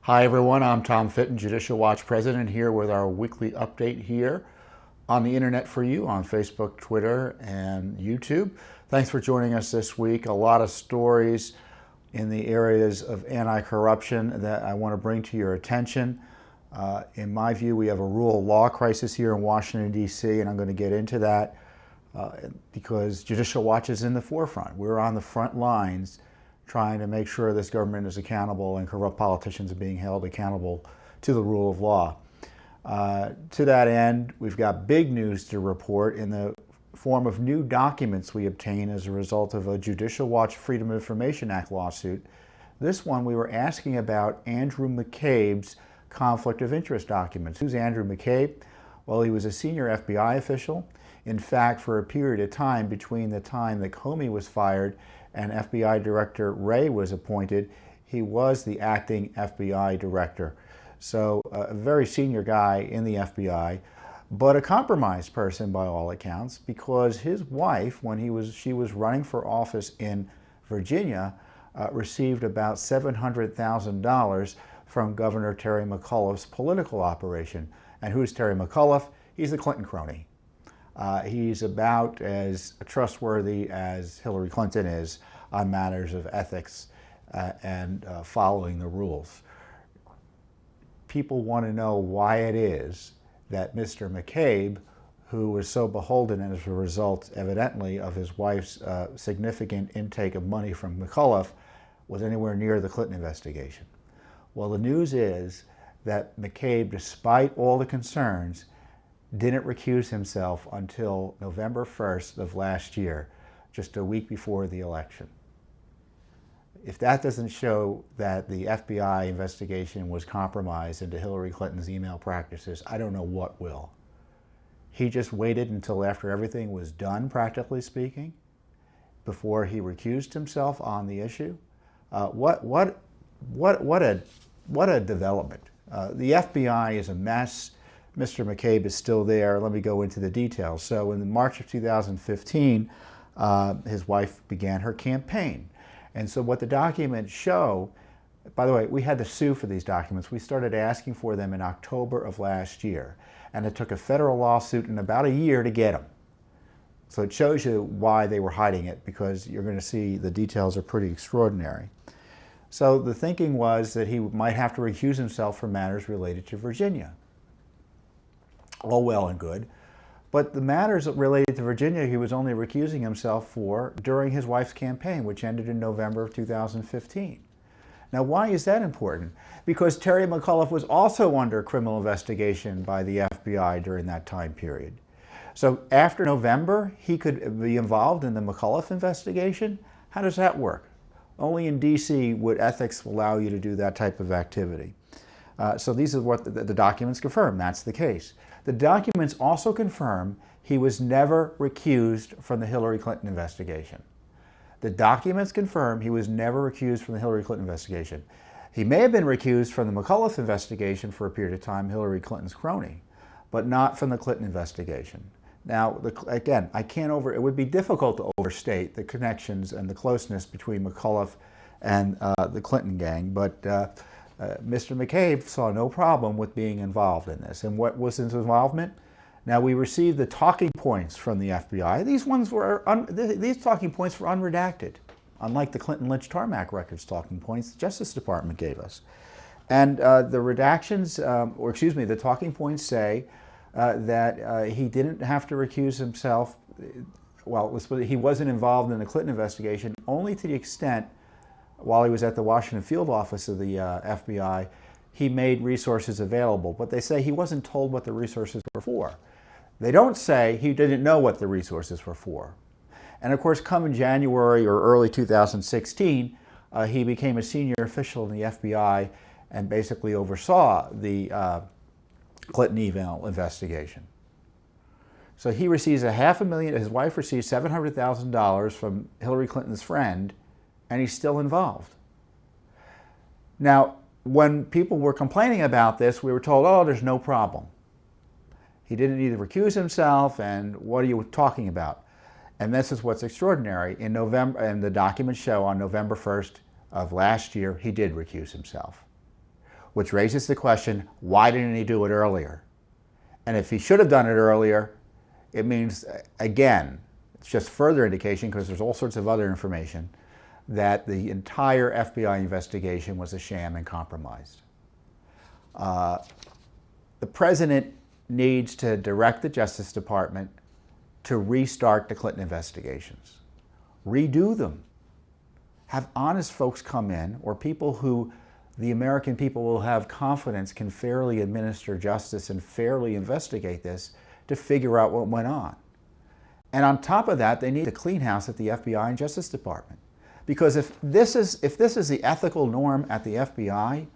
Hi everyone, I'm Tom Fitton, Judicial Watch President, here with our weekly update here on the internet for you on Facebook, Twitter, and YouTube. Thanks for joining us this week. A lot of stories in the areas of anti-corruption that I want to bring to your attention. In my view, we have a rule of law crisis here in Washington, D.C., and I'm going to get into that because Judicial Watch is in the forefront. We're on the front lines trying to make sure this government is accountable and corrupt politicians are being held accountable to the rule of law. To that end, we've got big news to report in the form of new documents we obtained as a result of a Judicial Watch Freedom of Information Act lawsuit. This one, we were asking about Andrew McCabe's conflict of interest documents. Who's Andrew McCabe? Well, he was a senior FBI official. In fact, for a period of time between the time that Comey was fired and FBI Director Wray was appointed, he was the acting FBI director. So a very senior guy in the FBI, but a compromised person by all accounts, because his wife, when she was running for office in Virginia, received about $700,000 from Governor Terry McAuliffe's political operation. And who's Terry McAuliffe? He's the Clinton crony. He's about as trustworthy as Hillary Clinton is on matters of ethics and following the rules. People want to know why it is that Mr. McCabe, who was so beholden as a result, evidently, of his wife's significant intake of money from McAuliffe, was anywhere near the Clinton investigation. Well, the news is that McCabe, despite all the concerns, didn't recuse himself until November 1st of last year, just a week before the election. If that doesn't show that the FBI investigation was compromised into Hillary Clinton's email practices, I don't know what will. He just waited until after everything was done, practically speaking, before he recused himself on the issue. What a development. The FBI is a mess. Mr. McCabe is still there. Let me go into the details. So in March of 2015, his wife began her campaign. And so what the documents show, by the way, we had to sue for these documents. We started asking for them in October of last year. And it took a federal lawsuit and about a year to get them. So it shows you why they were hiding it, because you're going to see the details are pretty extraordinary. So the thinking was that he might have to recuse himself for matters related to Virginia. All well and good. But the matters related to Virginia, he was only recusing himself for during his wife's campaign, which ended in November of 2015. Now, why is that important? Because Terry McAuliffe was also under criminal investigation by the FBI during that time period. So after November, he could be involved in the McAuliffe investigation? How does that work? Only in D.C. would ethics allow you to do that type of activity. So these are what the documents confirm. That's the case. The documents also confirm he was never recused from the Hillary Clinton investigation. The documents confirm he was never recused from the Hillary Clinton investigation. He may have been recused from the McAuliffe investigation for a period of time, Hillary Clinton's crony, but not from the Clinton investigation. Now, again, it would be difficult to overstate the connections and the closeness between McAuliffe and the Clinton gang, but Mr. McCabe saw no problem with being involved in this. And what was his involvement? Now, we received the talking points from the FBI. These talking points were unredacted, unlike the Clinton Lynch Tarmac records talking points the Justice Department gave us. And the redactions, the talking points say that he didn't have to recuse himself. Well, he wasn't involved in the Clinton investigation only to the extent, while he was at the Washington field office of the FBI, he made resources available. But they say he wasn't told what the resources were for. They don't say he didn't know what the resources were for. And of course, come in January or early 2016, he became a senior official in the FBI and basically oversaw the Clinton email investigation. So he receives $500,000, his wife receives $700,000 from Hillary Clinton's friend, and he's still involved. Now, when people were complaining about this, we were told, oh, there's no problem. He didn't need to recuse himself, and what are you talking about? And this is what's extraordinary. In November, and the documents show on November 1st of last year, he did recuse himself. which raises the question, why didn't he do it earlier? And if he should have done it earlier, it means, again, it's just further indication, because there's all sorts of other information, that the entire FBI investigation was a sham and compromised. The president needs to direct the Justice Department to restart the Clinton investigations. Redo them. Have honest folks come in, or people who the American people will have confidence can fairly administer justice and fairly investigate this, to figure out what went on. And on top of that, they need to clean house at the FBI and Justice Department. Because if this is the ethical norm at the FBI,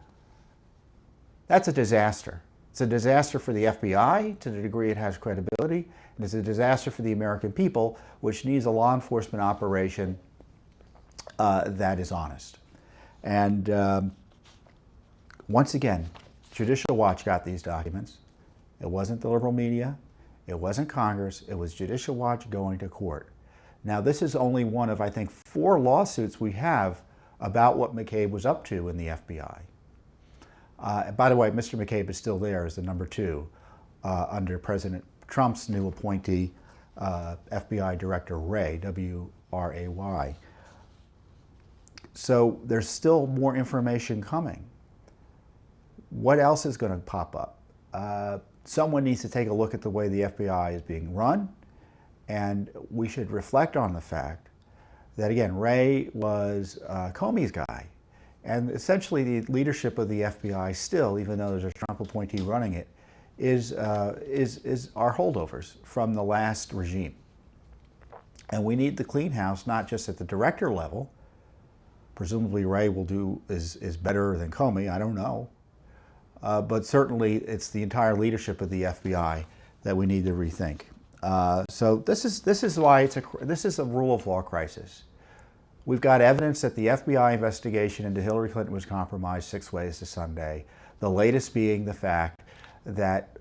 that's a disaster. It's a disaster for the FBI to the degree it has credibility, and it's a disaster for the American people, which needs a law enforcement operation that is honest. And once again, Judicial Watch got these documents. It wasn't the liberal media. It wasn't Congress. It was Judicial Watch going to court. Now, this is only one of, I think, 4 lawsuits we have about what McCabe was up to in the FBI. By the way, Mr. McCabe is still there as the number 2 under President Trump's new appointee, FBI Director Wray, W-R-A-Y. So there's still more information coming. What else is going to pop up? Someone needs to take a look at the way the FBI is being run, and we should reflect on the fact that, again, Wray was Comey's guy, and essentially the leadership of the FBI still, even though there's a Trump appointee running it, is our holdovers from the last regime. And we need the clean house, not just at the director level. Presumably Wray is better than Comey, I don't know. But certainly it's the entire leadership of the FBI that we need to rethink. So this is why this is a rule of law crisis. We've got evidence that the FBI investigation into Hillary Clinton was compromised 6 ways to Sunday. The latest being the fact that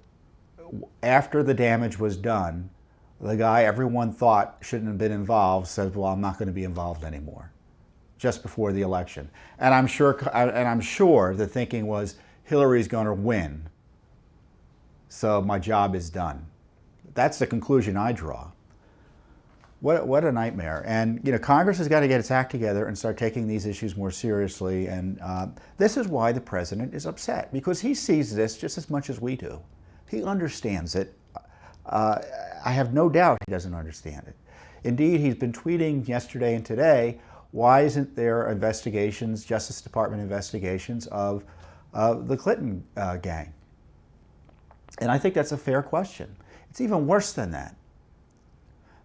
after the damage was done, the guy everyone thought shouldn't have been involved said, "Well, I'm not going to be involved anymore," just before the election. And I'm sure the thinking was, Hillary's going to win, so my job is done. That's the conclusion I draw. What a nightmare. And Congress has got to get its act together and start taking these issues more seriously. And this is why the president is upset, because he sees this just as much as we do. He understands it. I have no doubt he doesn't understand it. Indeed, he's been tweeting yesterday and today, why isn't there investigations, Justice Department investigations of the Clinton gang? And I think that's a fair question. It's even worse than that.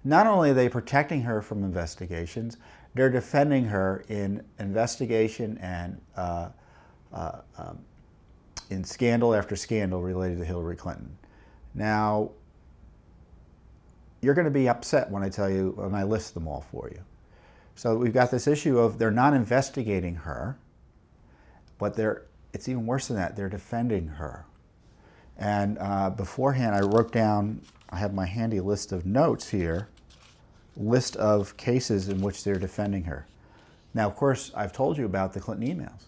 Not only are they protecting her from investigations, they're defending her in investigation and in scandal after scandal related to Hillary Clinton. Now, you're going to be upset when I list them all for you. So we've got this issue of they're not investigating her, but it's even worse than that, they're defending her. And beforehand, I wrote down, I have my handy list of notes here, list of cases in which they're defending her. Now, of course, I've told you about the Clinton emails.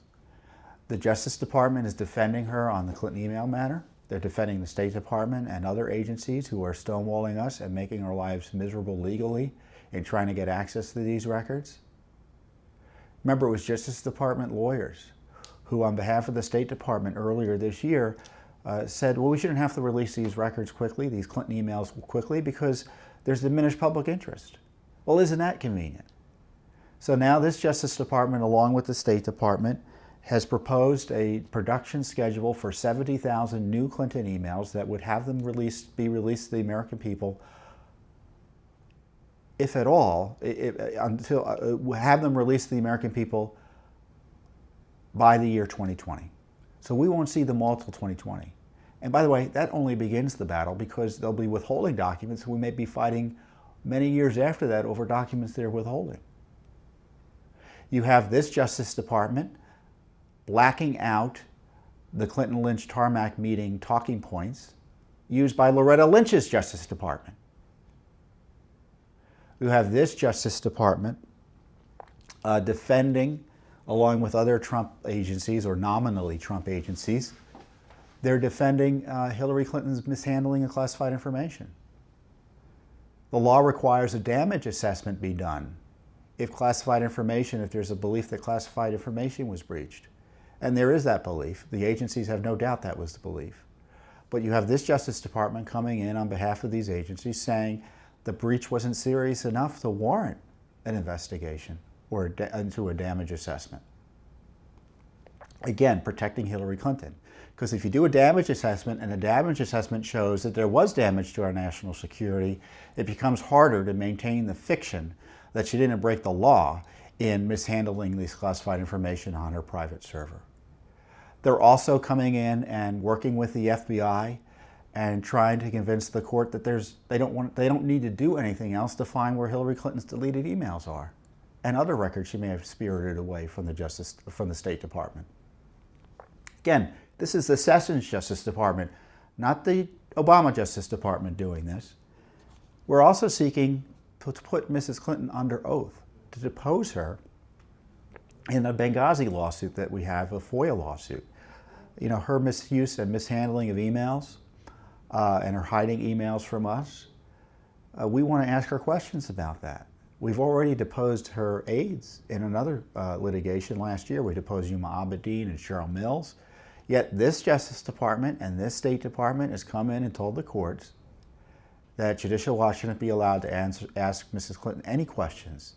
The Justice Department is defending her on the Clinton email matter. They're defending the State Department and other agencies who are stonewalling us and making our lives miserable legally in trying to get access to these records. Remember, it was Justice Department lawyers who, on behalf of the State Department earlier this year, said, well, we shouldn't have to release these records quickly, these Clinton emails quickly, because there's diminished public interest. Well, isn't that convenient? So now this Justice Department, along with the State Department, has proposed a production schedule for 70,000 new Clinton emails that would have them be released to the American people, if at all, have them released to the American people by the year 2020. So we won't see them all till 2020. And by the way, that only begins the battle, because they'll be withholding documents. We may be fighting many years after that over documents they're withholding. You have this Justice Department blacking out the Clinton Lynch tarmac meeting talking points used by Loretta Lynch's Justice Department. You have this Justice Department defending along with other Trump agencies or nominally Trump agencies, they're defending Hillary Clinton's mishandling of classified information. The law requires a damage assessment be done if there's a belief that classified information was breached. And there is that belief. The agencies have no doubt that was the belief. But you have this Justice Department coming in on behalf of these agencies saying the breach wasn't serious enough to warrant an investigation or into a damage assessment. Again, protecting Hillary Clinton. Because if you do a damage assessment and a damage assessment shows that there was damage to our national security, it becomes harder to maintain the fiction that she didn't break the law in mishandling this classified information on her private server. They're also coming in and working with the FBI and trying to convince the court that they don't need to do anything else to find where Hillary Clinton's deleted emails are and other records she may have spirited away from the State Department. Again, this is the Sessions Justice Department, not the Obama Justice Department doing this. We're also seeking to put Mrs. Clinton under oath, to depose her in a Benghazi lawsuit that we have, a FOIA lawsuit. You know, her misuse and mishandling of emails and her hiding emails from us, we want to ask her questions about that. We've already deposed her aides in another litigation last year. We deposed Yuma Abedin and Cheryl Mills. Yet this Justice Department and this State Department has come in and told the courts that Judicial Watch shouldn't be allowed to ask Mrs. Clinton any questions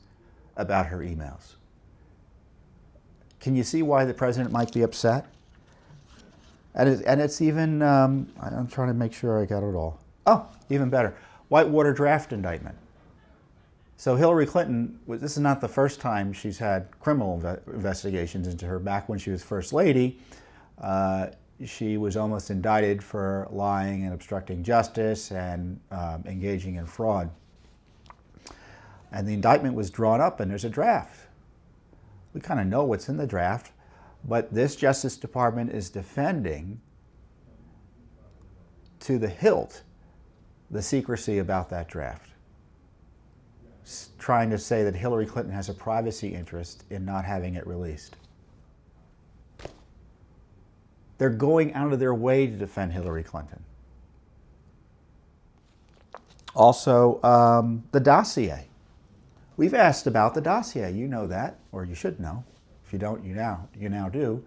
about her emails. Can you see why the president might be upset? And it's even, I'm trying to make sure I got it all. Oh, even better, Whitewater draft indictment. So Hillary Clinton, this is not the first time she's had criminal investigations into her. Back when she was First Lady, she was almost indicted for lying and obstructing justice and engaging in fraud. And the indictment was drawn up and there's a draft. We kind of know what's in the draft, but this Justice Department is defending to the hilt the secrecy about that draft, trying to say that Hillary Clinton has a privacy interest in not having it released. They're going out of their way to defend Hillary Clinton. Also, the dossier. We've asked about the dossier. You know that, or you should know. If you don't, you now do.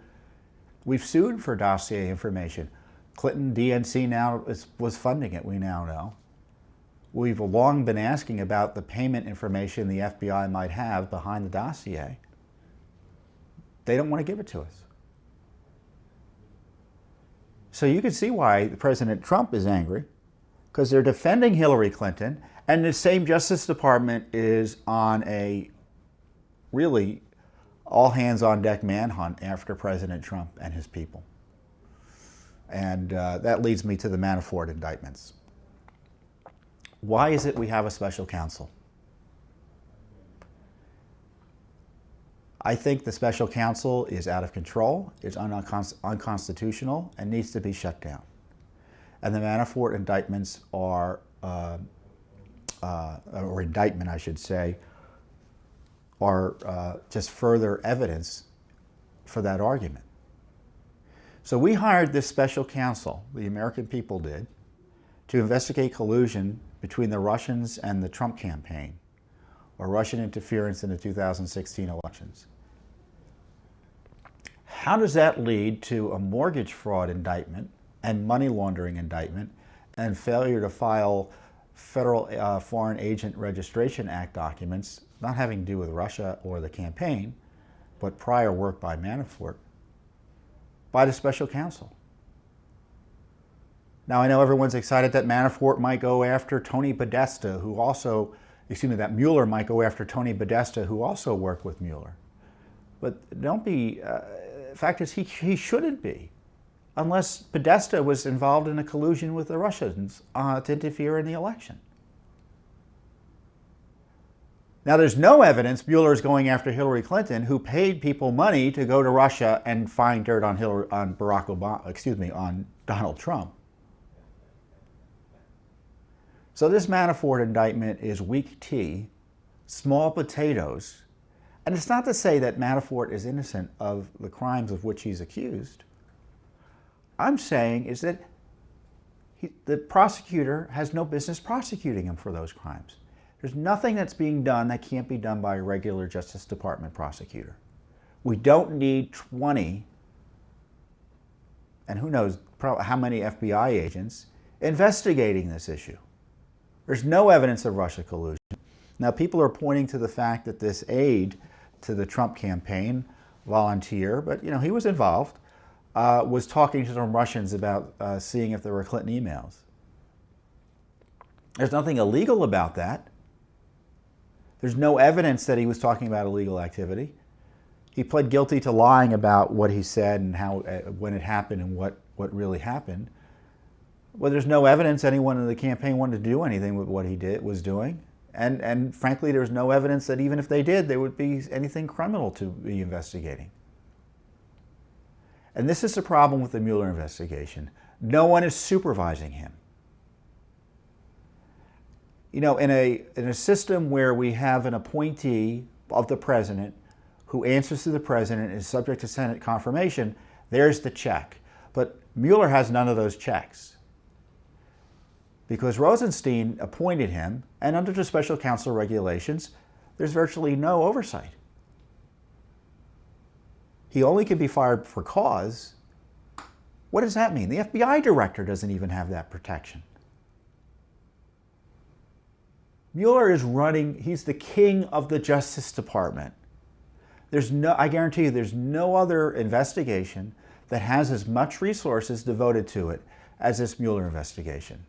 We've sued for dossier information. Clinton DNC now was funding it, we now know. We've long been asking about the payment information the FBI might have behind the dossier. They don't want to give it to us. So you can see why President Trump is angry, because they're defending Hillary Clinton, and the same Justice Department is on a really all-hands-on-deck manhunt after President Trump and his people. And that leads me to the Manafort indictments. Why is it we have a special counsel? I think the special counsel is out of control, is unconstitutional, and needs to be shut down. And the Manafort indictments are, or indictment I should say, are just further evidence for that argument. So we hired this special counsel, the American people did, to investigate collusion between the Russians and the Trump campaign, or Russian interference in the 2016 elections. How does that lead to a mortgage fraud indictment and money laundering indictment and failure to file Federal Foreign Agent Registration Act documents, not having to do with Russia or the campaign, but prior work by Manafort, by the special counsel? Now, I know everyone's excited that Manafort might go after Tony Podesta, who also, that Mueller might go after Tony Podesta, who also worked with Mueller. But don't be, the fact is he shouldn't be, unless Podesta was involved in a collusion with the Russians to interfere in the election. Now, there's no evidence Mueller is going after Hillary Clinton, who paid people money to go to Russia and find dirt on on Donald Trump. So this Manafort indictment is weak tea, small potatoes, And it's not to say that Manafort is innocent of the crimes of which he's accused. I'm saying is that the prosecutor has no business prosecuting him for those crimes. There's nothing that's being done that can't be done by a regular Justice Department prosecutor. We don't need 20, and who knows how many FBI agents, investigating this issue. There's no evidence of Russia collusion. Now, people are pointing to the fact that this aide to the Trump campaign, volunteer, but he was involved, was talking to some Russians about seeing if there were Clinton emails. There's nothing illegal about that. There's no evidence that he was talking about illegal activity. He pled guilty to lying about what he said and how, when it happened and what really happened. Well, there's no evidence anyone in the campaign wanted to do anything with what he was doing. And frankly, there's no evidence that even if they did, there would be anything criminal to be investigating. And this is the problem with the Mueller investigation. No one is supervising him. In a system where we have an appointee of the president who answers to the president and is subject to Senate confirmation, there's the check. But Mueller has none of those checks, because Rosenstein appointed him, and under the special counsel regulations, there's virtually no oversight. He only can be fired for cause. What does that mean? The FBI director doesn't even have that protection. Mueller is running, he's the king of the Justice Department. I guarantee you, there's no other investigation that has as much resources devoted to it as this Mueller investigation.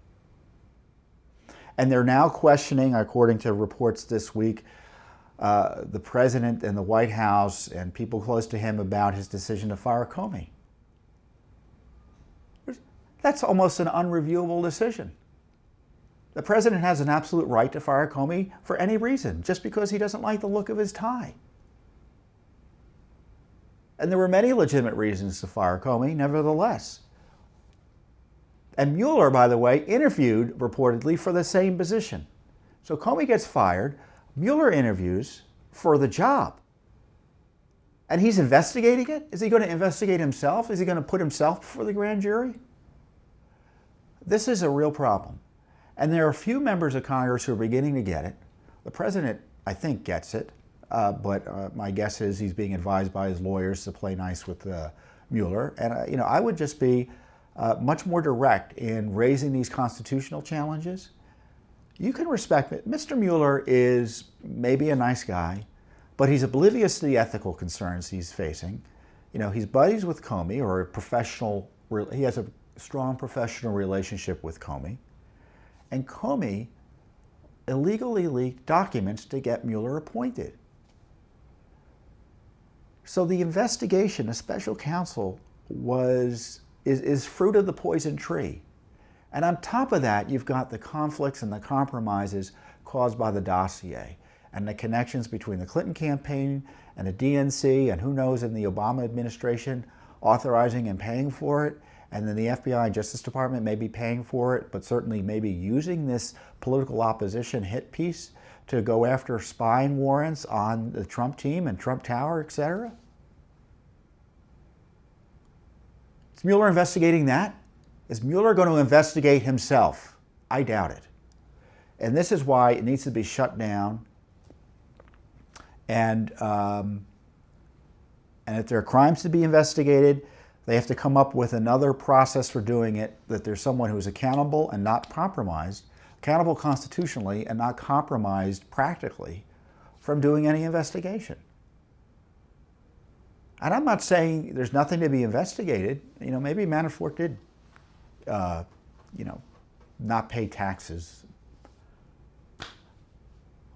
And they're now questioning, according to reports this week, the president and the White House and people close to him about his decision to fire Comey. That's almost an unreviewable decision. The president has an absolute right to fire Comey for any reason, just because he doesn't like the look of his tie. And there were many legitimate reasons to fire Comey, nevertheless. And Mueller, by the way, interviewed reportedly for the same position. So Comey gets fired, Mueller interviews for the job. And he's investigating it? Is he going to investigate himself? Is he going to put himself before the grand jury? This is a real problem. And there are a few members of Congress who are beginning to get it. The president, I think, gets it. But my guess is he's being advised by his lawyers to play nice with Mueller. And I would just be much more direct in raising these constitutional challenges. You can respect it. Mr. Mueller is maybe a nice guy, but he's oblivious to the ethical concerns he's facing. He's buddies with Comey, or he has a strong professional relationship with Comey. And Comey illegally leaked documents to get Mueller appointed. So the investigation, a special counsel, is fruit of the poison tree. And on top of that, you've got the conflicts and the compromises caused by the dossier and the connections between the Clinton campaign and the DNC and who knows in the Obama administration authorizing and paying for it. And then the FBI and Justice Department may be paying for it, but certainly maybe using this political opposition hit piece to go after spying warrants on the Trump team and Trump Tower, etc. Is Mueller investigating that? Is Mueller going to investigate himself? I doubt it. And this is why it needs to be shut down. And if there are crimes to be investigated, they have to come up with another process for doing it, that there's someone who is accountable and not compromised, accountable constitutionally and not compromised practically from doing any investigation. And I'm not saying there's nothing to be investigated. Maybe Manafort did, not pay taxes.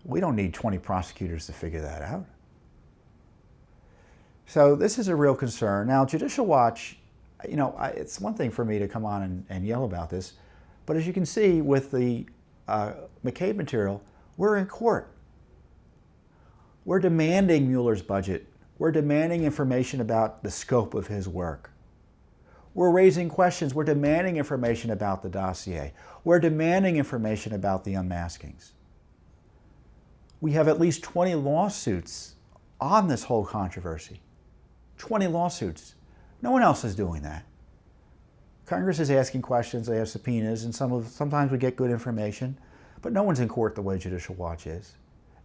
We don't need 20 prosecutors to figure that out. So this is a real concern. Now, Judicial Watch, it's one thing for me to come on and yell about this, but as you can see with the McCabe material, we're in court. We're demanding Mueller's budget. We're demanding information about the scope of his work. We're raising questions. We're demanding information about the dossier. We're demanding information about the unmaskings. We have at least 20 lawsuits on this whole controversy. 20 lawsuits. No one else is doing that. Congress is asking questions, they have subpoenas, and sometimes we get good information, but no one's in court the way Judicial Watch is.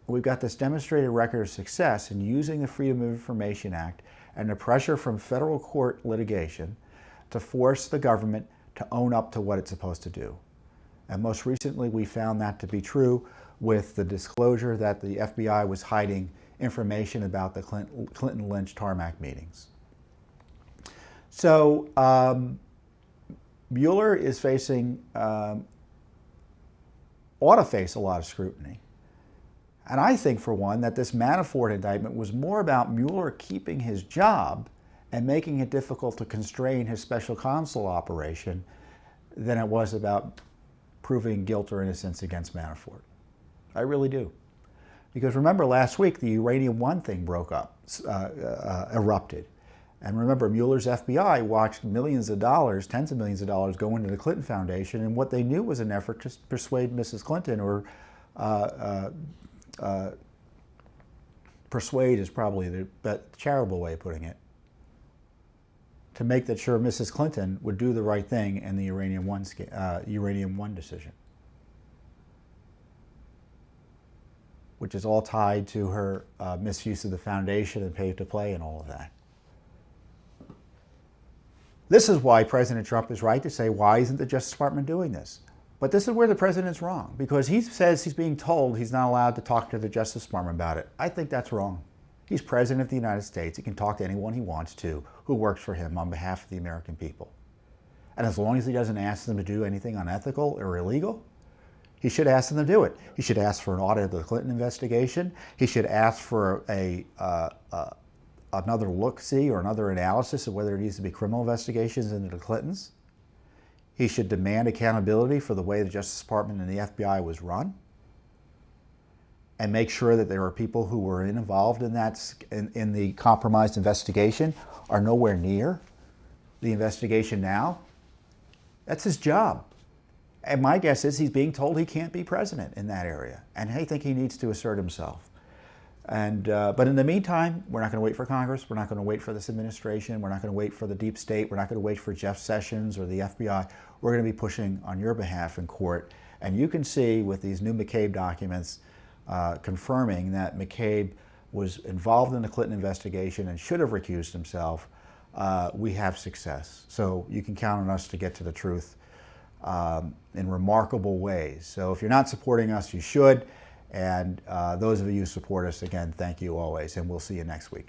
We've got this demonstrated record of success in using the Freedom of Information Act and the pressure from federal court litigation to force the government to own up to what it's supposed to do. And most recently, we found that to be true with the disclosure that the FBI was hiding information about the Clinton-Lynch tarmac meetings. So Mueller is facing, ought to face a lot of scrutiny. And I think, for one, that this Manafort indictment was more about Mueller keeping his job and making it difficult to constrain his special counsel operation than it was about proving guilt or innocence against Manafort. I really do. Because remember last week, the Uranium One thing erupted. And remember, Mueller's FBI watched millions of dollars, tens of millions of dollars, go into the Clinton Foundation, and what they knew was an effort to persuade Mrs. Clinton, or persuade is probably the charitable way of putting it, to make sure Mrs. Clinton would do the right thing in the Uranium One decision, which is all tied to her misuse of the foundation and pay to play and all of that. This is why President Trump is right to say, why isn't the Justice Department doing this? But this is where the president's wrong, because he says he's being told he's not allowed to talk to the Justice Department about it. I think that's wrong. He's president of the United States. He can talk to anyone he wants to who works for him on behalf of the American people. And as long as he doesn't ask them to do anything unethical or illegal, he should ask them to do it. He should ask for an audit of the Clinton investigation. He should ask for another look-see or another analysis of whether there needs to be criminal investigations into the Clintons. He should demand accountability for the way the Justice Department and the FBI was run, and make sure that there are people who were involved in that in the compromised investigation are nowhere near the investigation now. That's his job. And my guess is he's being told he can't be president in that area, and I think he needs to assert himself. And but in the meantime, we're not going to wait for Congress. We're not going to wait for this administration. We're not going to wait for the deep state. We're not going to wait for Jeff Sessions or the FBI. We're going to be pushing on your behalf in court. And you can see with these new McCabe documents confirming that McCabe was involved in the Clinton investigation and should have recused himself, we have success. So you can count on us to get to the truth in remarkable ways. So if you're not supporting us, you should. And those of you who support us, again, thank you always, and we'll see you next week.